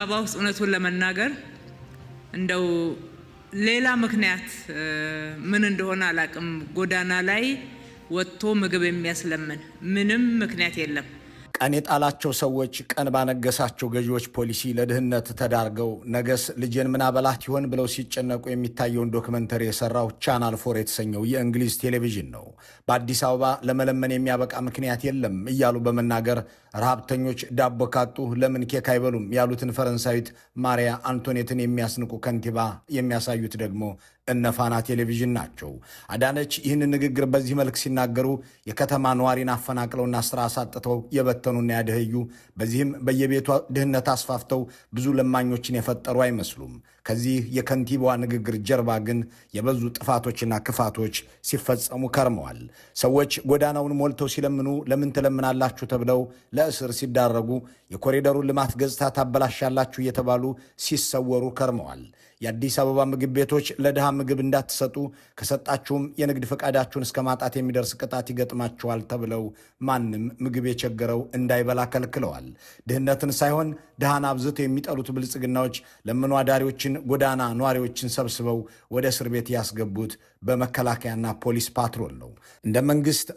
አባውስ እውነቱን ለመናገር እንደው ሌላ ምክንያት ምን እንደሆነ አላቅም። ጎዳና ላይ ወጥቶ ምግብ የሚያስለምን ምንም ምክንያት የለም። ቀን የጣላቸው ሰዎች ቀን ባነገሳቸው ገዢዎች ፖሊሲ ለድህነት ተዳርገው ነገስ ልጄን ምን አበላት ይሆን ብለው ሲጨነቁ የሚታየውን ዶክመንተሪ የሰራው ቻናል 4 የተሰኘው የእንግሊዝ ቴሌቪዥን ነው። በአዲስ አበባ ለመለመን የሚያበቃ ምክንያት የለም እያሉ በመናገር ረሃብተኞች ዳቦ ካጡ ለምን ኬክ አይበሉም ያሉትን ፈረንሳዊት ማሪያ አንቶኔትን የሚያስንቁ ከንቲባ የሚያሳዩት ደግሞ እነፋና ቴሌቪዥን ናቸው። አዳነች ይህን ንግግር በዚህ መልክ ሲናገሩ የከተማ ነዋሪን አፈናቅለውና ስራ አሳጥተው የበተኑና ያደህዩ በዚህም በየቤቷ ድህነት አስፋፍተው ብዙ ለማኞችን የፈጠሩ አይመስሉም። ከዚህ የከንቲባዋ ንግግር ጀርባ ግን የበዙ ጥፋቶችና ክፋቶች ሲፈጸሙ ከርመዋል። ሰዎች ጎዳናውን ሞልተው ሲለምኑ ለምን ትለምናላችሁ ተብለው ለእስር ሲዳረጉ የኮሪደሩን ልማት ገጽታ ታበላሻላችሁ እየተባሉ ሲሰወሩ ከርመዋል። የአዲስ አበባ ምግብ ቤቶች ለድሃ ምግብ እንዳትሰጡ ከሰጣችሁም የንግድ ፈቃዳችሁን እስከ ማጣት የሚደርስ ቅጣት ይገጥማችኋል ተብለው ማንም ምግብ የቸገረው እንዳይበላ ከልክለዋል። ድህነትን ሳይሆን ድሃን አብዝተው የሚጠሉት ብልጽግናዎች ለምኖ አዳሪዎችን፣ ጎዳና ነዋሪዎችን ሰብስበው ወደ እስር ቤት ያስገቡት በመከላከያና ፖሊስ ፓትሮል ነው። እንደ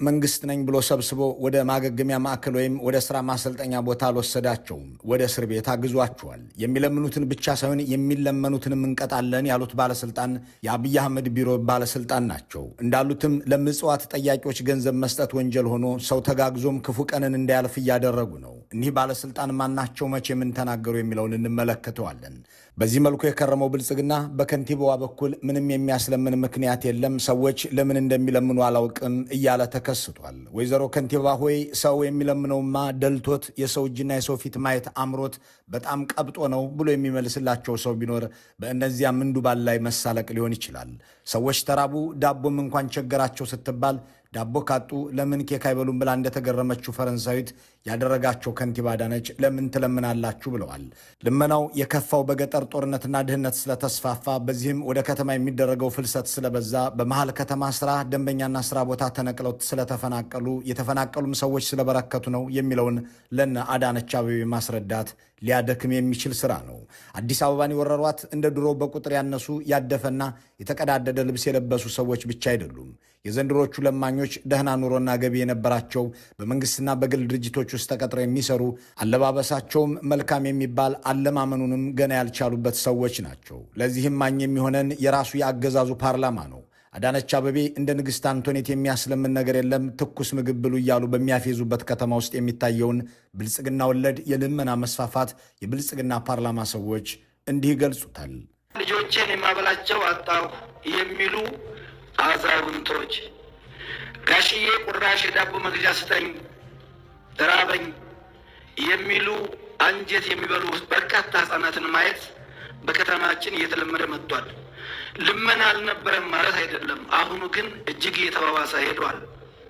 መንግስት ነኝ ብሎ ሰብስቦ ወደ ማገገሚያ ማዕከል ወይም ወደ ስራ ማሰልጠኛ ቦታ አልወሰዳቸውም። ወደ እስር ቤት አግዟቸዋል። የሚለምኑትን ብቻ ሳይሆን የሚለመኑትንም እንቀጣለን ያሉት ባለስልጣን የአብይ አህመድ ቢሮ ባለስልጣን ናቸው። እንዳሉትም ለምጽዋት ጠያቂዎች ገንዘብ መስጠት ወንጀል ሆኖ ሰው ተጋግዞም ክፉ ቀንን እንዳያልፍ እያደረጉ ነው። እኒህ ባለስልጣን ማናቸው? መቼ ምን ተናገሩ? የሚለውን እንመለከተዋለን። በዚህ መልኩ የከረመው ብልጽግና በከንቲባዋ በኩል ምንም የሚያስለምን ምክንያት የለም፣ ሰዎች ለምን እንደሚለምኑ አላውቅም እያለ ተከስቷል። ወይዘሮ ከንቲባ ሆይ ሰው የሚለምነውማ ደልቶት የሰው እጅና የሰው ፊት ማየት አምሮት በጣም ቀብጦ ነው ብሎ የሚመልስላቸው ሰው ቢኖር በእነዚያ ምንዱባን ላይ መሳለቅ ሊሆን ይችላል። ሰዎች ተራቡ፣ ዳቦም እንኳን ቸገራቸው ስትባል ዳቦ ካጡ ለምን ኬክ አይበሉም ብላ እንደተገረመችው ፈረንሳዊት ያደረጋቸው ከንቲባ አዳነች ለምን ትለምናላችሁ ብለዋል። ልመናው የከፋው በገጠር ጦርነትና ድህነት ስለተስፋፋ በዚህም ወደ ከተማ የሚደረገው ፍልሰት ስለበዛ በመሃል ከተማ ስራ ደንበኛና ስራ ቦታ ተነቅለው ስለተፈናቀሉ የተፈናቀሉም ሰዎች ስለበረከቱ ነው የሚለውን ለነ አዳነች አቤቤ ማስረዳት ሊያደክም የሚችል ስራ ነው። አዲስ አበባን የወረሯት እንደ ድሮ በቁጥር ያነሱ ያደፈና የተቀዳደደ ልብስ የለበሱ ሰዎች ብቻ አይደሉም። የዘንድሮቹ ለማኞች ደህና ኑሮና ገቢ የነበራቸው በመንግስትና በግል ድርጅቶች ውስጥ ተቀጥረው የሚሰሩ አለባበሳቸውም መልካም የሚባል አለማመኑንም ገና ያልቻሉበት ሰዎች ናቸው። ለዚህም ማኝ የሚሆነን የራሱ የአገዛዙ ፓርላማ ነው። አዳነች አቤቤ እንደ ንግሥት አንቶኔት የሚያስለምን ነገር የለም ትኩስ ምግብ ብሉ እያሉ በሚያፌዙበት ከተማ ውስጥ የሚታየውን ብልጽግና ወለድ የልመና መስፋፋት የብልጽግና ፓርላማ ሰዎች እንዲህ ይገልጹታል። ልጆቼን የማበላቸው አጣሁ የሚሉ አዛውንቶች፣ ጋሽዬ ቁራሽ የዳቦ መግዣ ስጠኝ ራበኝ የሚሉ አንጀት የሚበሉ በርካታ ህጻናትን ማየት በከተማችን እየተለመደ መጥቷል። ልመና አልነበረም ማለት አይደለም። አሁኑ ግን እጅግ እየተባባሰ ሄዷል።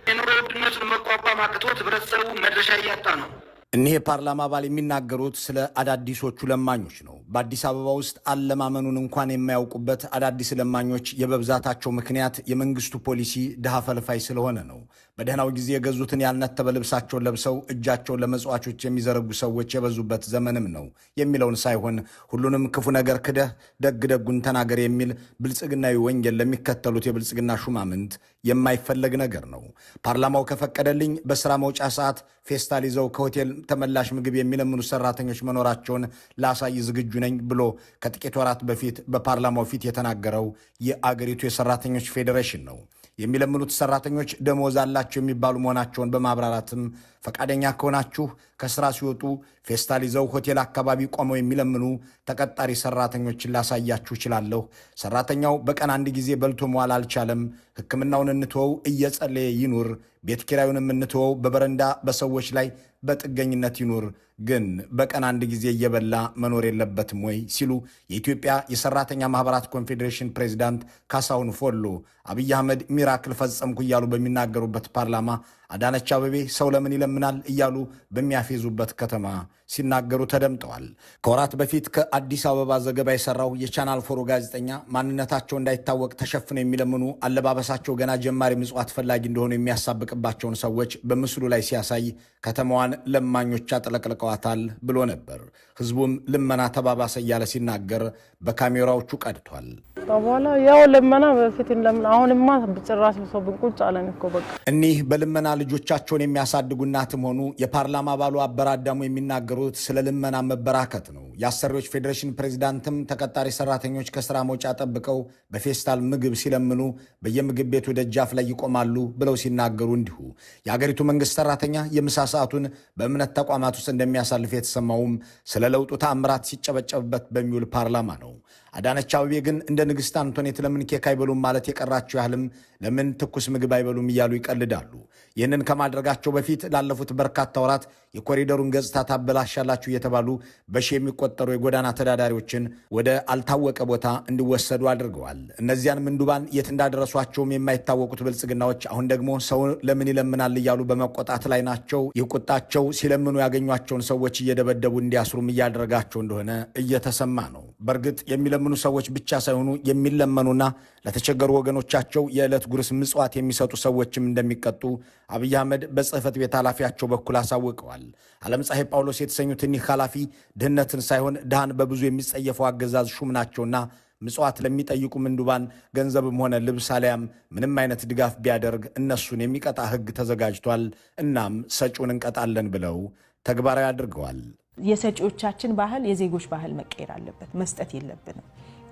የኑሮ ውድነቱን መቋቋም አቅቶት ህብረተሰቡ መድረሻ እያጣ ነው። እኒህ የፓርላማ አባል የሚናገሩት ስለ አዳዲሶቹ ለማኞች ነው። በአዲስ አበባ ውስጥ አለማመኑን እንኳን የማያውቁበት አዳዲስ ለማኞች የበብዛታቸው ምክንያት የመንግስቱ ፖሊሲ ድሃ ፈልፋይ ስለሆነ ነው። በደህናው ጊዜ የገዙትን ያልነተበ ልብሳቸውን ለብሰው እጃቸውን ለመጽዋቾች የሚዘረጉ ሰዎች የበዙበት ዘመንም ነው የሚለውን ሳይሆን ሁሉንም ክፉ ነገር ክደህ ደግ ደጉን ተናገር የሚል ብልጽግናዊ ወንጌል ለሚከተሉት የብልጽግና ሹማምንት የማይፈለግ ነገር ነው። ፓርላማው ከፈቀደልኝ በስራ መውጫ ሰዓት ፌስታል ይዘው ከሆቴል ተመላሽ ምግብ የሚለምኑ ሰራተኞች መኖራቸውን ላሳይ ዝግጁ ነኝ ብሎ ከጥቂት ወራት በፊት በፓርላማው ፊት የተናገረው የአገሪቱ የሰራተኞች ፌዴሬሽን ነው። የሚለምኑት ሰራተኞች ደሞዝ አላቸው የሚባሉ መሆናቸውን በማብራራትም ፈቃደኛ ከሆናችሁ ከስራ ሲወጡ ፌስታል ይዘው ሆቴል አካባቢ ቆመው የሚለምኑ ተቀጣሪ ሰራተኞችን ላሳያችሁ እችላለሁ። ሰራተኛው በቀን አንድ ጊዜ በልቶ መዋል አልቻለም። ሕክምናውን እንትወው እየጸለየ ይኑር። ቤት ኪራዩንም እንትወው በበረንዳ በሰዎች ላይ በጥገኝነት ይኑር። ግን በቀን አንድ ጊዜ እየበላ መኖር የለበትም ወይ ሲሉ የኢትዮጵያ የሰራተኛ ማህበራት ኮንፌዴሬሽን ፕሬዚዳንት ካሳሁን ፎሎ አብይ አህመድ ሚራክል ፈጸምኩ እያሉ በሚናገሩበት ፓርላማ አዳነች አቤቤ ሰው ለምን ይለምናል እያሉ በሚያፌዙበት ከተማ ሲናገሩ ተደምጠዋል። ከወራት በፊት ከአዲስ አበባ ዘገባ የሰራው የቻናል 4 ጋዜጠኛ ማንነታቸው እንዳይታወቅ ተሸፍነው የሚለምኑ አለባበሳቸው ገና ጀማሪ ምጽዋት ፈላጊ እንደሆኑ የሚያሳብቅባቸውን ሰዎች በምስሉ ላይ ሲያሳይ ከተማዋን ለማኞች አጥለቅልቀዋታል ብሎ ነበር። ህዝቡም ልመና ተባባሰ እያለ ሲናገር በካሜራዎቹ ቀድቷል። በኋላ ያው ልመና በፊት ለምን አሁንማ በጭራሽ ሰው ብንቁጭ አለን እኮ በቃ። እኒህ በልመና ልጆቻቸውን የሚያሳድጉ እናትም ሆኑ የፓርላማ አባሉ አበራዳሙ የሚናገሩት ስለ ልመና መበራከት ነው። የአሰሪዎች ፌዴሬሽን ፕሬዝዳንትም ተቀጣሪ ሰራተኞች ከስራ መውጫ ጠብቀው በፌስታል ምግብ ሲለምኑ በየምግብ ቤቱ ደጃፍ ላይ ይቆማሉ ብለው ሲናገሩ እንዲሁ የአገሪቱ መንግስት ሰራተኛ የምሳ ሰዓቱን በእምነት ተቋማት ውስጥ እንደሚያሳልፍ የተሰማውም ስለ ለውጡ ተአምራት ሲጨበጨብበት በሚውል ፓርላማ ነው። አዳነች አቤቤ ግን እንደ ንግስት አንቶኔት ለምን ኬክ አይበሉም ማለት የቀራቸው ያህልም ለምን ትኩስ ምግብ አይበሉም እያሉ ይቀልዳሉ። ይህንን ከማድረጋቸው በፊት ላለፉት በርካታ ወራት የኮሪደሩን ገጽታ ታበላሻላችሁ እየተባሉ በሺ የሚቆጠሩ የጎዳና ተዳዳሪዎችን ወደ አልታወቀ ቦታ እንዲወሰዱ አድርገዋል። እነዚያን ምንዱባን የት እንዳደረሷቸውም የማይታወቁት ብልጽግናዎች አሁን ደግሞ ሰው ለምን ይለምናል እያሉ በመቆጣት ላይ ናቸው። ይህ ቁጣቸው ሲለምኑ ያገኟቸውን ሰዎች እየደበደቡ እንዲያስሩም እያደረጋቸው እንደሆነ እየተሰማ ነው። በእርግጥ የሚለምኑ ሰዎች ብቻ ሳይሆኑ የሚለመኑና ለተቸገሩ ወገኖቻቸው የዕለት ጉርስ ምጽዋት የሚሰጡ ሰዎችም እንደሚቀጡ አብይ አህመድ በጽህፈት ቤት ኃላፊያቸው በኩል አሳውቀዋል። ዓለም ፀሐይ ጳውሎስ የተሰኙት እኒህ ኃላፊ ድህነትን ሳይሆን ድሃን በብዙ የሚጸየፈው አገዛዝ ሹም ናቸውና ምጽዋት ለሚጠይቁ ምንዱባን ገንዘብም ሆነ ልብስ አሊያም ምንም አይነት ድጋፍ ቢያደርግ እነሱን የሚቀጣ ሕግ ተዘጋጅቷል። እናም ሰጪውን እንቀጣለን ብለው ተግባራዊ አድርገዋል። የሰጪዎቻችን ባህል የዜጎች ባህል መቀየር አለበት። መስጠት የለብንም።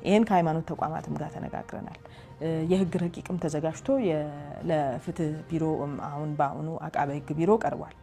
ይሄን ከሃይማኖት ተቋማትም ጋር ተነጋግረናል። የህግ ረቂቅም ተዘጋጅቶ ለፍትህ ቢሮ አሁን በአሁኑ አቃቤ ህግ ቢሮ ቀርቧል።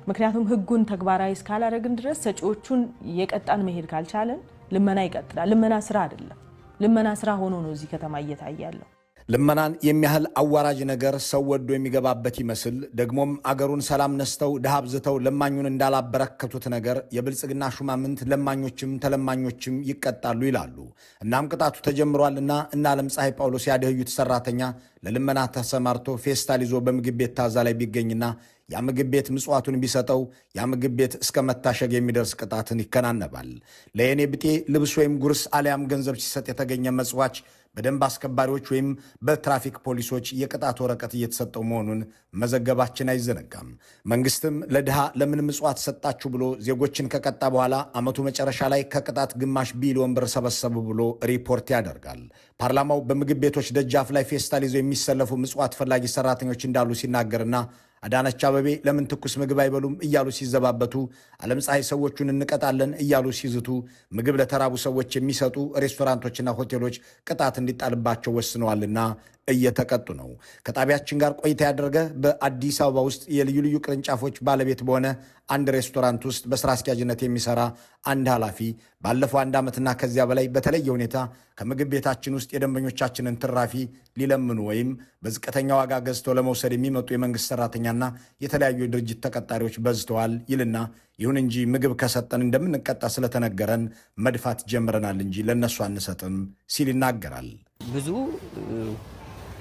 ምክንያቱም ህጉን ተግባራዊ እስካላደረግን ድረስ ሰጪዎቹን የቀጣን መሄድ ካልቻለን ልመና ይቀጥላል። ልመና ስራ አይደለም። ልመና ስራ ሆኖ ነው እዚህ ከተማ እየታየ ያለው። ልመናን የሚያህል አዋራጅ ነገር ሰው ወዶ የሚገባበት ይመስል ደግሞም አገሩን ሰላም ነስተው ድሃ አብዝተው ለማኙን እንዳላበረከቱት ነገር የብልጽግና ሹማምንት ለማኞችም ተለማኞችም ይቀጣሉ ይላሉ። እናም ቅጣቱ ተጀምሯልና እና ዓለም ፀሐይ ጳውሎስ ያደህዩት ሰራተኛ ለልመና ተሰማርቶ ፌስታል ይዞ በምግብ ቤት ታዛ ላይ ቢገኝና ያ ምግብ ቤት ምጽዋቱን ቢሰጠው ያ ምግብ ቤት እስከ መታሸግ የሚደርስ ቅጣትን ይከናነባል። ለየኔ ብጤ ልብስ ወይም ጉርስ አሊያም ገንዘብ ሲሰጥ የተገኘ መጽዋች በደንብ አስከባሪዎች ወይም በትራፊክ ፖሊሶች የቅጣት ወረቀት እየተሰጠው መሆኑን መዘገባችን አይዘነጋም። መንግስትም ለድሃ ለምን ምጽዋት ሰጣችሁ ብሎ ዜጎችን ከቀጣ በኋላ ዓመቱ መጨረሻ ላይ ከቅጣት ግማሽ ቢሊዮን ብር ሰበሰቡ ብሎ ሪፖርት ያደርጋል። ፓርላማው በምግብ ቤቶች ደጃፍ ላይ ፌስታል ይዘው የሚሰለፉ ምጽዋት ፈላጊ ሰራተኞች እንዳሉ ሲናገርና አዳነች አቤቤ ለምን ትኩስ ምግብ አይበሉም እያሉ ሲዘባበቱ፣ ዓለም ፀሐይ ሰዎቹን እንቀጣለን እያሉ ሲዝቱ፣ ምግብ ለተራቡ ሰዎች የሚሰጡ ሬስቶራንቶችና ሆቴሎች ቅጣት እንዲጣልባቸው ወስነዋልና እየተቀጡ ነው። ከጣቢያችን ጋር ቆይታ ያደረገ በአዲስ አበባ ውስጥ የልዩ ልዩ ቅርንጫፎች ባለቤት በሆነ አንድ ሬስቶራንት ውስጥ በስራ አስኪያጅነት የሚሰራ አንድ ኃላፊ ባለፈው 1 ዓመትና ከዚያ በላይ በተለየ ሁኔታ ከምግብ ቤታችን ውስጥ የደንበኞቻችንን ትራፊ ሊለምኑ ወይም በዝቅተኛ ዋጋ ገዝተው ለመውሰድ የሚመጡ የመንግስት ሰራተኛና የተለያዩ የድርጅት ተቀጣሪዎች በዝተዋል ይልና ይሁን እንጂ ምግብ ከሰጠን እንደምንቀጣ ስለተነገረን መድፋት ጀምረናል እንጂ ለነሱ አንሰጥም ሲል ይናገራል። ብዙ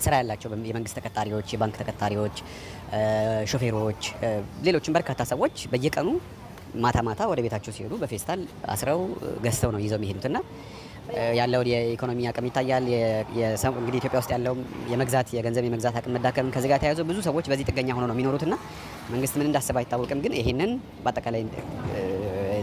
ስራ ያላቸው የመንግስት ተቀጣሪዎች፣ የባንክ ተቀጣሪዎች፣ ሾፌሮች፣ ሌሎችም በርካታ ሰዎች በየቀኑ ማታ ማታ ወደ ቤታቸው ሲሄዱ በፌስታል አስረው ገዝተው ነው ይዘው የሚሄዱትና ያለውን የኢኮኖሚ አቅም ይታያል። እንግዲህ ኢትዮጵያ ውስጥ ያለው የገንዘብ የመግዛት አቅም መዳከም ከዚህ ጋር ተያይዞ ብዙ ሰዎች በዚህ ጥገኛ ሆነው ነው የሚኖሩትና መንግስት ምን እንዳሰበ አይታወቅም። ግን ይሄንን በአጠቃላይ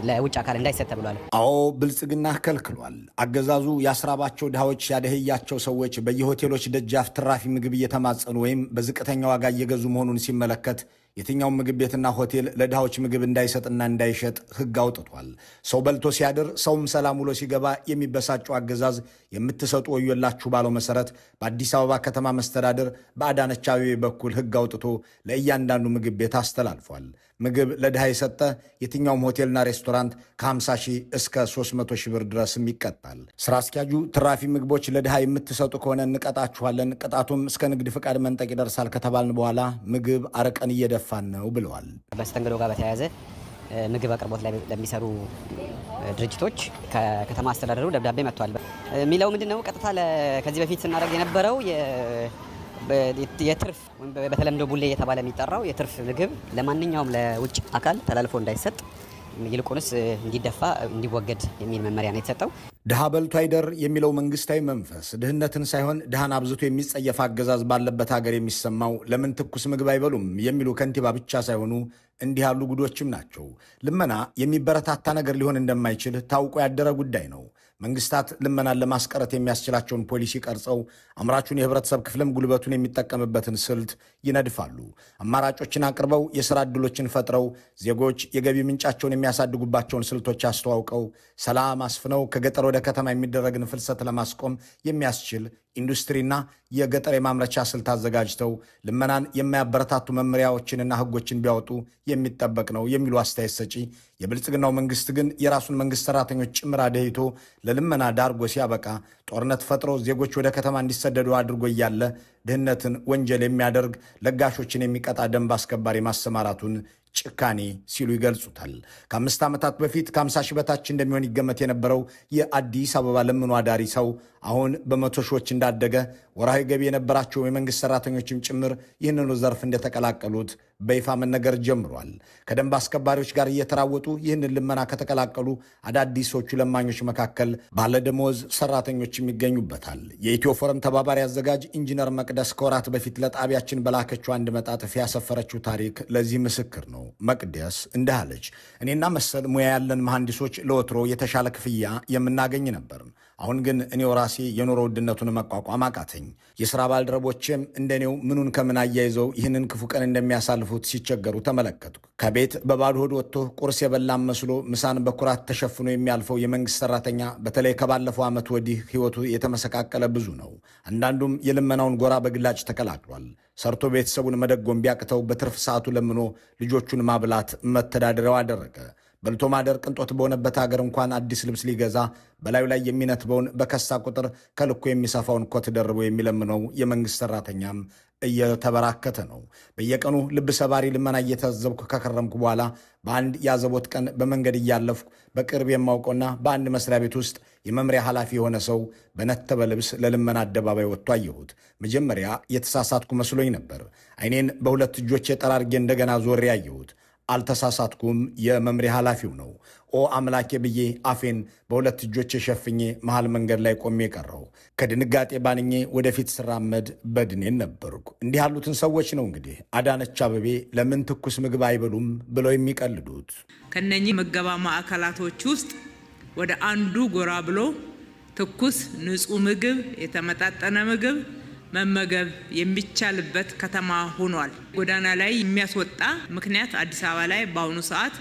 ለውጭ አካል እንዳይሰጥ ተብሏል። አዎ ብልጽግና ከልክሏል። አገዛዙ ያስራባቸው ድሃዎች ያደህያቸው ሰዎች በየሆቴሎች ደጃፍ ትራፊ ምግብ እየተማጸኑ ወይም በዝቅተኛ ዋጋ እየገዙ መሆኑን ሲመለከት የትኛውም ምግብ ቤትና ሆቴል ለድሃዎች ምግብ እንዳይሰጥና እንዳይሸጥ ሕግ አውጥቷል። ሰው በልቶ ሲያድር ሰውም ሰላም ውሎ ሲገባ የሚበሳጨው አገዛዝ የምትሰጡ ወዮላችሁ ባለው መሰረት በአዲስ አበባ ከተማ መስተዳድር በአዳነች አቤቤ በኩል ሕግ አውጥቶ ለእያንዳንዱ ምግብ ቤት አስተላልፏል። ምግብ ለድሃ የሰጠ የትኛውም ሆቴልና ሬስቶራንት ከ50 ሺህ እስከ 300 ሺህ ብር ድረስም ይቀጣል። ስራ አስኪያጁ ትራፊ ምግቦች ለድሃ የምትሰጡ ከሆነ እንቀጣችኋለን፣ ቅጣቱም እስከ ንግድ ፍቃድ መንጠቅ ይደርሳል ከተባልን በኋላ ምግብ አረቀን እየደፋን ነው ብለዋል። በስተንግዶ ጋር በተያያዘ ምግብ አቅርቦት ላይ ለሚሰሩ ድርጅቶች ከከተማ አስተዳደሩ ደብዳቤ መጥቷል። የሚለው ምንድነው? ቀጥታ ከዚህ በፊት ስናደርግ የነበረው የትርፍ በተለምዶ ቡሌ እየተባለ የሚጠራው የትርፍ ምግብ ለማንኛውም ለውጭ አካል ተላልፎ እንዳይሰጥ ይልቁንስ እንዲደፋ እንዲወገድ የሚል መመሪያ ነው የተሰጠው። ድሃ በልቶ አይደር የሚለው መንግስታዊ መንፈስ ድህነትን ሳይሆን ድሃን አብዝቶ የሚጸየፍ አገዛዝ ባለበት ሀገር የሚሰማው ለምን ትኩስ ምግብ አይበሉም የሚሉ ከንቲባ ብቻ ሳይሆኑ እንዲህ ያሉ ጉዶችም ናቸው። ልመና የሚበረታታ ነገር ሊሆን እንደማይችል ታውቆ ያደረ ጉዳይ ነው። መንግስታት ልመናን ለማስቀረት የሚያስችላቸውን ፖሊሲ ቀርጸው አምራቹን የህብረተሰብ ክፍልም ጉልበቱን የሚጠቀምበትን ስልት ይነድፋሉ። አማራጮችን አቅርበው የሥራ ዕድሎችን ፈጥረው ዜጎች የገቢ ምንጫቸውን የሚያሳድጉባቸውን ስልቶች አስተዋውቀው ሰላም አስፍነው ከገጠር ወደ ከተማ የሚደረግን ፍልሰት ለማስቆም የሚያስችል ኢንዱስትሪና የገጠር የማምረቻ ስልት አዘጋጅተው ልመናን የማያበረታቱ መመሪያዎችንና ህጎችን ቢያወጡ የሚጠበቅ ነው የሚሉ አስተያየት ሰጪ፣ የብልጽግናው መንግስት ግን የራሱን መንግስት ሰራተኞች ጭምር አደህይቶ ለልመና ዳርጎ ሲያበቃ ጦርነት ፈጥሮ ዜጎች ወደ ከተማ እንዲሰደዱ አድርጎ እያለ ድህነትን ወንጀል የሚያደርግ ለጋሾችን የሚቀጣ ደንብ አስከባሪ ማሰማራቱን ጭካኔ ሲሉ ይገልጹታል። ከ5 ዓመታት በፊት ከ50 ሺህ በታች እንደሚሆን ይገመት የነበረው የአዲስ አበባ ለምኖ አዳሪ ሰው አሁን በመቶ ሺዎች እንዳደገ፣ ወርሃዊ ገቢ የነበራቸው የመንግስት ሰራተኞችም ጭምር ይህንኑ ዘርፍ እንደተቀላቀሉት በይፋ መነገር ጀምሯል። ከደንብ አስከባሪዎች ጋር እየተራወጡ ይህንን ልመና ከተቀላቀሉ አዳዲሶቹ ለማኞች መካከል ባለደሞዝ ሰራተኞችም ይገኙበታል። የኢትዮ ፎረም ተባባሪ አዘጋጅ ኢንጂነር መቅደስ ከወራት በፊት ለጣቢያችን በላከችው አንድ መጣጥፍ ያሰፈረችው ታሪክ ለዚህ ምስክር ነው። መቅደስ እንዲህ አለች። እኔና መሰል ሙያ ያለን መሐንዲሶች ለወትሮ የተሻለ ክፍያ የምናገኝ ነበር። አሁን ግን እኔው ራሴ የኑሮ ውድነቱን መቋቋም አቃተኝ። የሥራ ባልደረቦቼም እንደኔው ምኑን ከምን አያይዘው ይህንን ክፉ ቀን እንደሚያሳልፉት ሲቸገሩ ተመለከቱ። ከቤት በባዶ ሆድ ወጥቶ ቁርስ የበላም መስሎ ምሳን በኩራት ተሸፍኖ የሚያልፈው የመንግሥት ሠራተኛ በተለይ ከባለፈው ዓመት ወዲህ ሕይወቱ የተመሰቃቀለ ብዙ ነው። አንዳንዱም የልመናውን ጎራ በግላጭ ተቀላቅሏል። ሰርቶ ቤተሰቡን መደጎም ቢያቅተው በትርፍ ሰዓቱ ለምኖ ልጆቹን ማብላት መተዳደሪያው አደረገ። በልቶ ማደር ቅንጦት በሆነበት ሀገር እንኳን አዲስ ልብስ ሊገዛ በላዩ ላይ የሚነትበውን በከሳ ቁጥር ከልኩ የሚሰፋውን ኮት ደርቦ የሚለምነው የመንግሥት ሠራተኛም እየተበራከተ ነው። በየቀኑ ልብ ሰባሪ ልመና እየታዘብኩ ከከረምኩ በኋላ በአንድ ያዘቦት ቀን በመንገድ እያለፍኩ በቅርብ የማውቀውና በአንድ መስሪያ ቤት ውስጥ የመምሪያ ኃላፊ የሆነ ሰው በነተበ ልብስ ለልመና አደባባይ ወጥቶ አየሁት። መጀመሪያ የተሳሳትኩ መስሎኝ ነበር። ዓይኔን በሁለት እጆቼ ጠራርጌ እንደገና ዞሬ አየሁት። አልተሳሳትኩም። የመምሪያ ኃላፊው ነው። ኦ አምላኬ ብዬ አፌን በሁለት እጆቼ ሸፍኜ መሃል መንገድ ላይ ቆሜ ቀረው። ከድንጋጤ ባንኜ ወደፊት ስራመድ በድኔን ነበርኩ። እንዲህ ያሉትን ሰዎች ነው እንግዲህ አዳነች አቤቤ ለምን ትኩስ ምግብ አይበሉም ብለው የሚቀልዱት። ከነኚህ ምገባ ማዕከላቶች ውስጥ ወደ አንዱ ጎራ ብሎ ትኩስ ንጹህ ምግብ፣ የተመጣጠነ ምግብ መመገብ የሚቻልበት ከተማ ሆኗል። ጎዳና ላይ የሚያስወጣ ምክንያት አዲስ አበባ ላይ በአሁኑ ሰዓት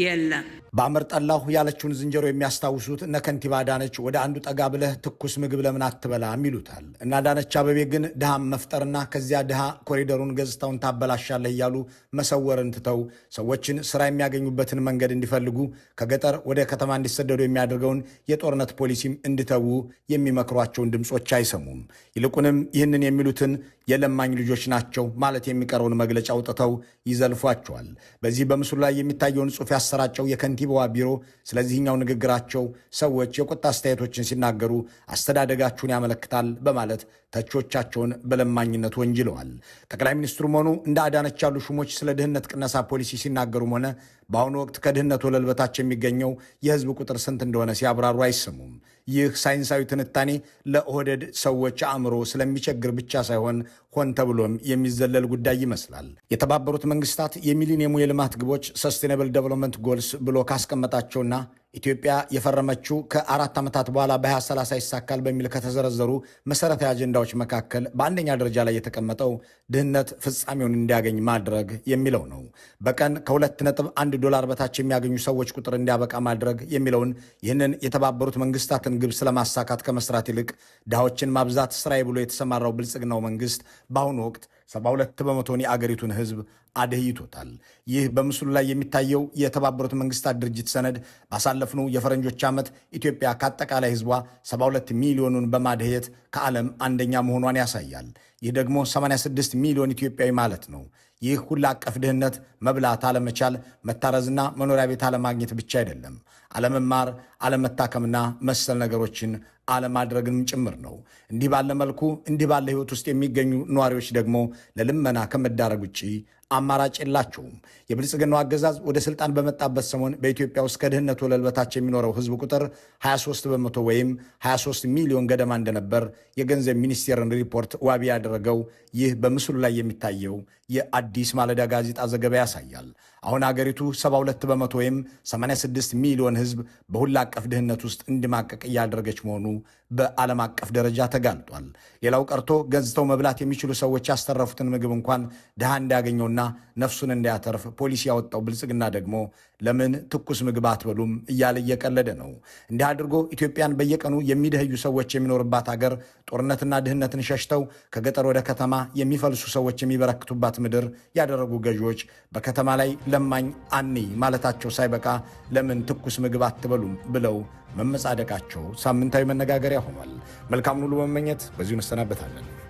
የለም። በአመር ጠላሁ ያለችውን ዝንጀሮ የሚያስታውሱት እነ ከንቲባ አዳነች ወደ አንዱ ጠጋ ብለህ ትኩስ ምግብ ለምን አትበላም ይሉታል። እና አዳነች አቤቤ ግን ድሃም መፍጠርና ከዚያ ድሃ ኮሪደሩን ገጽታውን ታበላሻለህ እያሉ መሰወርን ትተው ሰዎችን ስራ የሚያገኙበትን መንገድ እንዲፈልጉ ከገጠር ወደ ከተማ እንዲሰደዱ የሚያደርገውን የጦርነት ፖሊሲም እንዲተዉ የሚመክሯቸውን ድምፆች አይሰሙም። ይልቁንም ይህንን የሚሉትን የለማኝ ልጆች ናቸው ማለት የሚቀረውን መግለጫ አውጥተው ይዘልፏቸዋል። በዚህ በምስሉ ላይ የሚታየውን ጽሑፍ ያሰራጨው የከንቲባዋ ቢሮ ስለዚህኛው ንግግራቸው ሰዎች የቁጣ አስተያየቶችን ሲናገሩ አስተዳደጋችሁን ያመለክታል በማለት ተቾቻቸውን በለማኝነት ወንጅለዋል። ጠቅላይ ሚኒስትሩም ሆኑ እንደ አዳነች ያሉ ሹሞች ስለ ድህነት ቅነሳ ፖሊሲ ሲናገሩም ሆነ በአሁኑ ወቅት ከድህነት ወለል በታች የሚገኘው የህዝብ ቁጥር ስንት እንደሆነ ሲያብራሩ አይሰሙም። ይህ ሳይንሳዊ ትንታኔ ለኦህዴድ ሰዎች አእምሮ ስለሚቸግር ብቻ ሳይሆን ሆን ተብሎም የሚዘለል ጉዳይ ይመስላል። የተባበሩት መንግስታት የሚሊኒየሙ የልማት ግቦች ሰስቴናብል ዴቨሎፕመንት ጎልስ ብሎ ካስቀመጣቸውና ኢትዮጵያ የፈረመችው ከ4 ዓመታት በኋላ በ2030 ይሳካል በሚል ከተዘረዘሩ መሰረታዊ አጀንዳዎች መካከል በአንደኛ ደረጃ ላይ የተቀመጠው ድህነት ፍጻሜውን እንዲያገኝ ማድረግ የሚለው ነው። በቀን $2.1 በታች የሚያገኙ ሰዎች ቁጥር እንዲያበቃ ማድረግ የሚለውን ይህንን የተባበሩት መንግስታትን ግብ ስለማሳካት ከመስራት ይልቅ ድሃዎችን ማብዛት ስራዬ ብሎ የተሰማራው ብልጽግናው መንግስት በአሁኑ ወቅት 72 በመቶን የአገሪቱን ህዝብ አደህይቶታል። ይህ በምስሉ ላይ የሚታየው የተባበሩት መንግስታት ድርጅት ሰነድ ባሳለፍነው የፈረንጆች ዓመት ኢትዮጵያ ከአጠቃላይ ህዝቧ 72 ሚሊዮኑን በማደህየት ከዓለም አንደኛ መሆኗን ያሳያል። ይህ ደግሞ 86 ሚሊዮን ኢትዮጵያዊ ማለት ነው። ይህ ሁሉ አቀፍ ድህነት መብላት አለመቻል፣ መታረዝና መኖሪያ ቤት አለማግኘት ብቻ አይደለም። አለመማር፣ አለመታከምና መሰል ነገሮችን አለማድረግንም ጭምር ነው። እንዲህ ባለ መልኩ እንዲህ ባለ ህይወት ውስጥ የሚገኙ ነዋሪዎች ደግሞ ለልመና ከመዳረግ ውጪ አማራጭ የላቸውም። የብልጽግናው አገዛዝ ወደ ስልጣን በመጣበት ሰሞን በኢትዮጵያ ውስጥ ከድህነት ወለል በታች የሚኖረው ህዝብ ቁጥር 23 በመቶ ወይም 23 ሚሊዮን ገደማ እንደነበር የገንዘብ ሚኒስቴርን ሪፖርት ዋቢ ያደረገው ይህ በምስሉ ላይ የሚታየው የአዲስ ማለዳ ጋዜጣ ዘገባ ያሳያል። አሁን አገሪቱ 72 በመቶ ወይም 86 ሚሊዮን ህዝብ በሁላ አቀፍ ድህነት ውስጥ እንዲማቀቅ እያደረገች መሆኑ በዓለም አቀፍ ደረጃ ተጋልጧል። ሌላው ቀርቶ ገዝተው መብላት የሚችሉ ሰዎች ያስተረፉትን ምግብ እንኳን ድሃ እንዲያገኘውና ነፍሱን እንዲያተርፍ ፖሊሲ ያወጣው ብልጽግና ደግሞ ለምን ትኩስ ምግብ አትበሉም እያለ እየቀለደ ነው። እንዲህ አድርጎ ኢትዮጵያን በየቀኑ የሚደህዩ ሰዎች የሚኖርባት ሀገር፣ ጦርነትና ድህነትን ሸሽተው ከገጠር ወደ ከተማ የሚፈልሱ ሰዎች የሚበረክቱባት ምድር ያደረጉ ገዢዎች በከተማ ላይ ለማኝ አንይ ማለታቸው ሳይበቃ ለምን ትኩስ ምግብ አትበሉም ብለው መመጻደቃቸው ሳምንታዊ መነጋገሪያ ሆኗል። መልካሙን ሁሉ በመመኘት በዚሁ እንሰናበታለን።